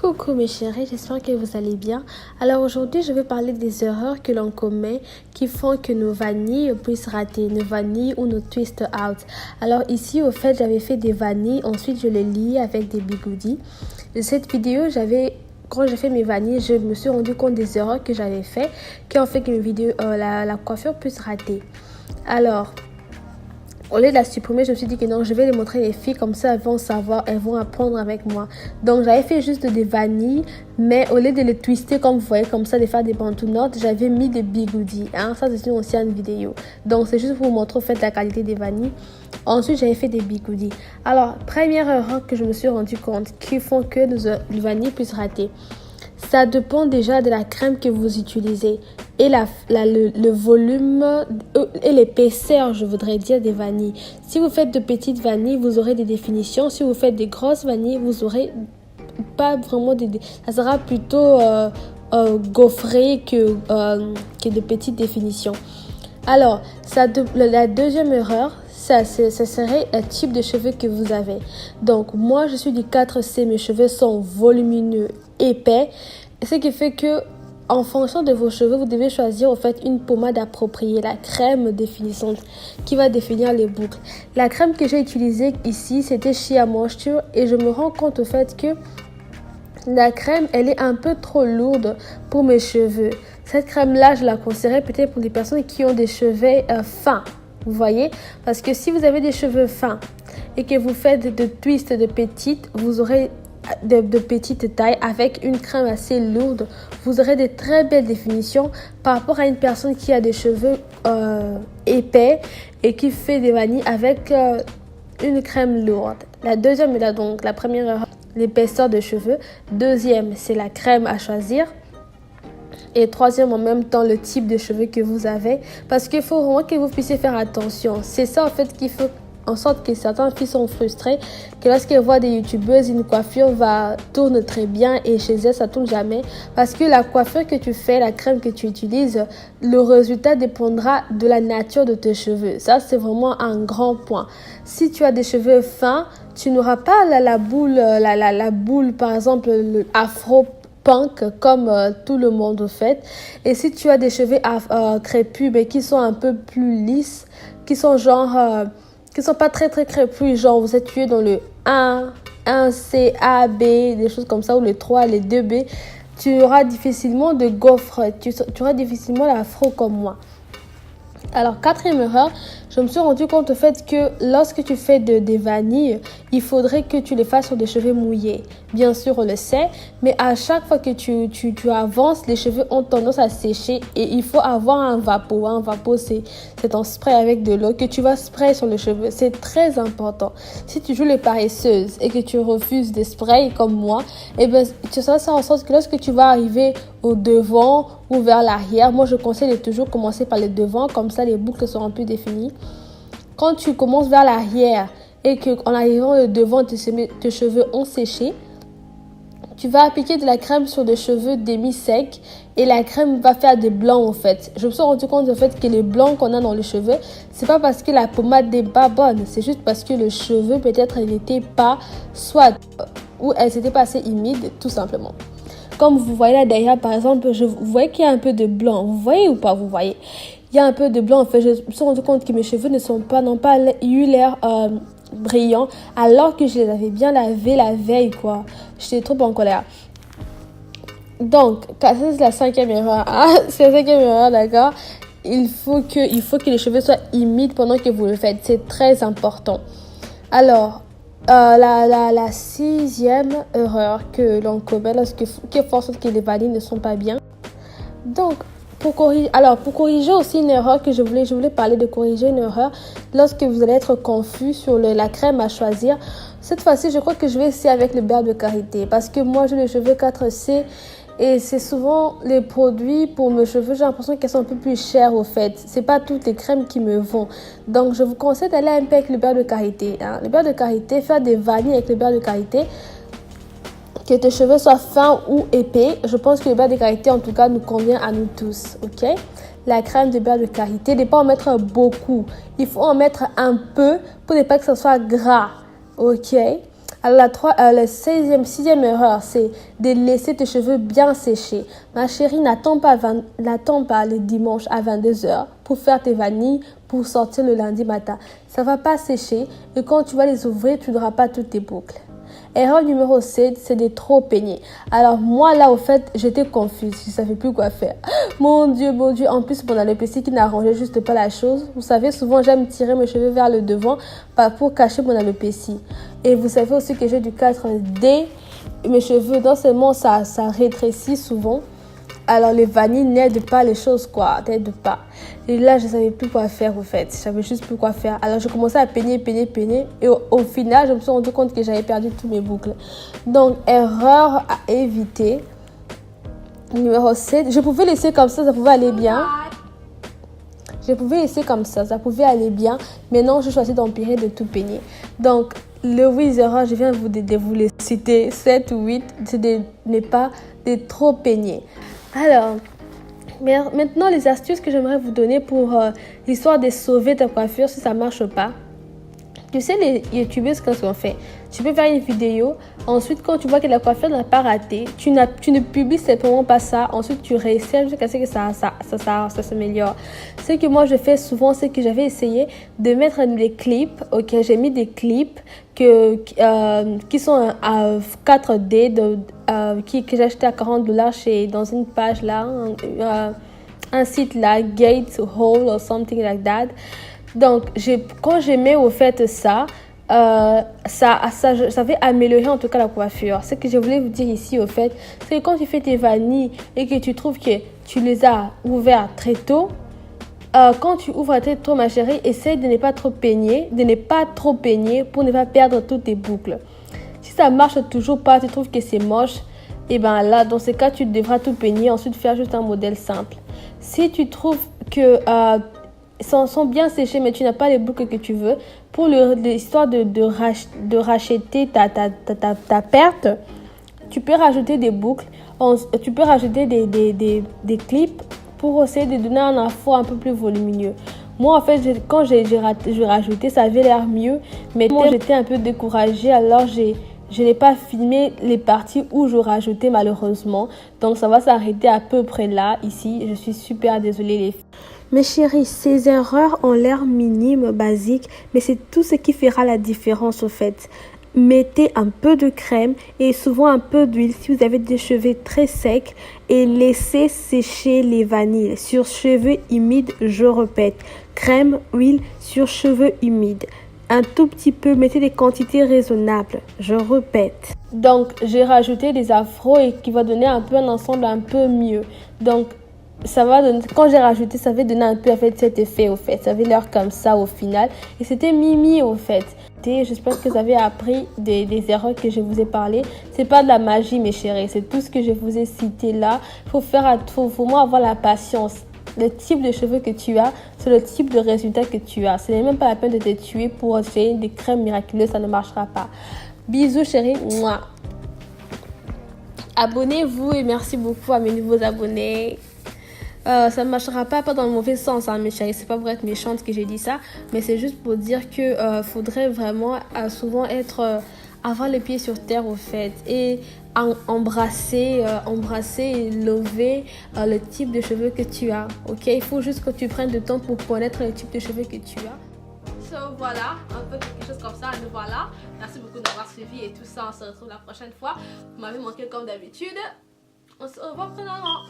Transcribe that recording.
Coucou mes chéris, j'espère que vous allez bien. Alors aujourd'hui, je vais parler des erreurs que l'on commet qui font que nos vanilles puissent rater, nos vanilles ou nos twist out. Alors ici, au fait, j'avais fait des vanilles, ensuite je les liais avec des bigoudis. De cette vidéo, quand j'ai fait mes vanilles, je me suis rendu compte des erreurs que j'avais fait qui ont fait que la coiffure puisse rater. Alors, au lieu de la supprimer, je me suis dit que non, je vais les montrer les filles, comme ça elles vont savoir, elles vont apprendre avec moi. Donc j'avais fait juste des vanilles, mais au lieu de les twister comme vous voyez, comme ça, de faire des bantounottes, j'avais mis des bigoudis. Ça c'est une ancienne vidéo. Donc c'est juste pour vous montrer au fait la qualité des vanilles. Ensuite, j'avais fait des bigoudis. Alors, première erreur que je me suis rendu compte qui font que nos vanilles puissent rater. Ça dépend déjà de la crème que vous utilisez et le volume et l'épaisseur, je voudrais dire, des vanilles. Si vous faites de petites vanilles, vous aurez des définitions. Si vous faites des grosses vanilles, vous aurez pas vraiment ça sera plutôt gaufré que de petites définitions. Alors, la deuxième erreur, ça serait le type de cheveux que vous avez. Donc, moi, je suis du 4C, mes cheveux sont volumineux, épais, ce qui fait que en fonction de vos cheveux, vous devez choisir en fait une pommade appropriée, la crème définissante qui va définir les boucles. La crème que j'ai utilisée ici, c'était Shea Moisture et je me rends compte au fait que la crème, elle est un peu trop lourde pour mes cheveux. Cette crème-là, je la conseillerais peut-être pour les personnes qui ont des cheveux fins. Vous voyez? Parce que si vous avez des cheveux fins et que vous faites de twists de petites, vous aurez de petite taille avec une crème assez lourde, vous aurez de très belles définitions par rapport à une personne qui a des cheveux épais et qui fait des vanilles avec une crème lourde. La première erreur, l'épaisseur de cheveux. Deuxième, c'est la crème à choisir. Et troisième, en même temps, le type de cheveux que vous avez. Parce qu'il faut vraiment que vous puissiez faire attention. C'est ça, en fait, qu'il faut en sorte que certaines filles sont frustrées. Que lorsqu'elles voient des youtubeuses, une coiffure tourne très bien et chez elles, ça tourne jamais. Parce que la coiffure que tu fais, la crème que tu utilises, le résultat dépendra de la nature de tes cheveux. Ça, c'est vraiment un grand point. Si tu as des cheveux fins, tu n'auras pas la boule, par exemple, le afro punk comme tout le monde fait. Et si tu as des cheveux crépus mais qui sont un peu plus lisses, qui sont qui sont pas très très crépus, genre vous êtes tué dans le 1C, A, B, des choses comme ça, ou le 3, les 2B, tu auras difficilement de gaufres, tu auras difficilement l'afro comme moi. Alors, quatrième erreur, je me suis rendu compte au fait que lorsque tu fais des vanilles, il faudrait que tu les fasses sur des cheveux mouillés. Bien sûr, on le sait, mais à chaque fois que tu avances, les cheveux ont tendance à sécher et il faut avoir un vapeau. Un vapeau, c'est un spray avec de l'eau que tu vas sprayer sur les cheveux. C'est très important. Si tu joues les paresseuses et que tu refuses des sprays comme moi, tu vas faire en sorte que lorsque tu vas arriver au devant ou vers l'arrière, moi je conseille de toujours commencer par le devant, comme ça les boucles seront plus définies. Quand tu commences vers l'arrière et qu'en arrivant au devant, tes cheveux ont séché, tu vas appliquer de la crème sur des cheveux demi-secs et la crème va faire des blancs en fait. Je me suis rendu compte en fait que les blancs qu'on a dans les cheveux, c'est pas parce que la pommade n'est pas bonne, c'est juste parce que le cheveu peut-être n'était pas ou elle s'était pas assez humide tout simplement. Comme vous voyez là derrière par exemple, vous voyez qu'il y a un peu de blanc. Vous voyez ou pas? Vous voyez? Il y a un peu de blanc en fait. Je me suis rendu compte que mes cheveux n'ont pas eu l'air brillants alors que je les avais bien lavés la veille quoi. J'étais trop en colère. Donc, ça c'est la cinquième erreur. C'est la cinquième erreur, d'accord? Il faut que les cheveux soient humides pendant que vous le faites. C'est très important. Alors, la sixième erreur que l'on commet qui fait en sorte que les vanilles ne sont pas bien. Donc, pour corriger aussi une erreur que je voulais parler de corriger une erreur lorsque vous allez être confus sur la crème à choisir. Cette fois-ci, je crois que je vais essayer avec le beurre de karité parce que moi, j'ai les cheveux 4C et c'est souvent les produits pour mes cheveux, j'ai l'impression qu'elles sont un peu plus chères au fait. C'est pas toutes les crèmes qui me vont. Donc, je vous conseille d'aller un peu avec le beurre de karité. Le beurre de karité, faire des vanilles avec le beurre de karité. Que tes cheveux soient fins ou épais, je pense que le beurre de karité en tout cas nous convient à nous tous, ok? La crème de beurre de karité, il ne faut pas en mettre beaucoup, il faut en mettre un peu pour ne pas que ce soit gras, ok? Alors, la 6e erreur, c'est de laisser tes cheveux bien sécher. Ma chérie, n'attends pas le dimanche à 22h pour faire tes vanilles, pour sortir le lundi matin. Ça va pas sécher et quand tu vas les ouvrir, tu n'auras pas toutes tes boucles. Erreur numéro 7, c'est de trop peigner. Alors moi là au fait, j'étais confuse, je ne savais plus quoi faire. Mon Dieu, en plus mon alopécie qui n'arrangeait juste pas la chose. Vous savez, souvent j'aime tirer mes cheveux vers le devant pour cacher mon alopécie. Et vous savez aussi que j'ai du 4D, mes cheveux non seulement ça rétrécit souvent, alors les vanilles n'aident pas les choses quoi, n'aident pas. Et là je ne savais plus quoi faire au fait, je savais juste plus quoi faire. Alors je commençais à peigner et au final je me suis rendu compte que j'avais perdu tous mes boucles. Donc erreur à éviter. Numéro 7, je pouvais laisser comme ça pouvait aller bien. Je pouvais laisser comme ça pouvait aller bien. Maintenant je choisis d'empirer de tout peigner. Donc les 8 erreurs, je viens de vous les citer, 7 ou 8, c'est de ne pas de trop peigner. Alors, maintenant les astuces que j'aimerais vous donner pour l'histoire de sauver ta coiffure si ça ne marche pas. Tu sais, les youtubeuses, qu'est-ce qu'on fait? Tu peux faire une vidéo, ensuite quand tu vois que la coiffure n'a pas raté, tu ne publies simplement pas ça, ensuite tu réessayes jusqu'à ce que ça s'améliore. Ce que moi je fais souvent, c'est que j'avais essayé de mettre des clips, ok, j'ai mis des clips qui sont à 4D, que j'ai acheté à $40 dans une page là, un site là, Gates Hole or something like that. Donc, quand je mets au fait ça va améliorer en tout cas la coiffure. Ce que je voulais vous dire ici au fait, c'est que quand tu fais tes vanilles et que tu trouves que tu les as ouvertes très tôt, quand tu ouvres très tôt ma chérie, essaye de ne pas trop peigner, pour ne pas perdre toutes tes boucles. Si ça marche toujours pas, tu trouves que c'est moche, et ben là, dans ce cas, tu devras tout peigner, ensuite faire juste un modèle simple. Si tu trouves que sont bien séchés mais tu n'as pas les boucles que tu veux, pour l'histoire de racheter ta perte, tu peux rajouter des boucles, tu peux rajouter des clips pour essayer de donner un afro un peu plus volumineux. Moi en fait quand j'ai rajouté, ça avait l'air mieux, mais moi j'étais un peu découragée, alors je n'ai pas filmé les parties où je rajoutais malheureusement, donc ça va s'arrêter à peu près là. Ici je suis super désolée les filles. Mes chéris, ces erreurs ont l'air minimes, basiques, mais c'est tout ce qui fera la différence au fait. Mettez un peu de crème et souvent un peu d'huile si vous avez des cheveux très secs et laissez sécher les vanilles sur cheveux humides, je répète. Crème, huile sur cheveux humides. Un tout petit peu, mettez des quantités raisonnables, je répète. Donc, j'ai rajouté des afros et qui va donner un peu un ensemble un peu mieux. Donc, ça va donner, quand j'ai rajouté, ça va donner un peu en fait, cet effet au fait. Ça avait l'air comme ça au final. Et c'était mimi au fait. J'espère que vous avez appris des erreurs que je vous ai parlé. C'est pas de la magie mes chéris. C'est tout ce que je vous ai cité là. Faut vraiment avoir la patience. Le type de cheveux que tu as, c'est le type de résultat que tu as. Ce n'est même pas la peine de te tuer pour essayer des crèmes miraculeuses. Ça ne marchera pas. Bisous chéris. Mouah. Abonnez-vous et merci beaucoup à mes nouveaux abonnés. Ça ne marchera pas dans le mauvais sens, hein, mes chéris. C'est pas pour être méchante que j'ai dit ça, mais c'est juste pour dire que faudrait vraiment souvent avoir les pieds sur terre au fait et embrasser et lever le type de cheveux que tu as. Ok, il faut juste que tu prennes du temps pour connaître le type de cheveux que tu as. So, voilà, un peu quelque chose comme ça. Nous voilà. Merci beaucoup d'avoir suivi et tout ça. On se retrouve la prochaine fois. Vous m'avez manqué comme d'habitude. On se revoit prochainement.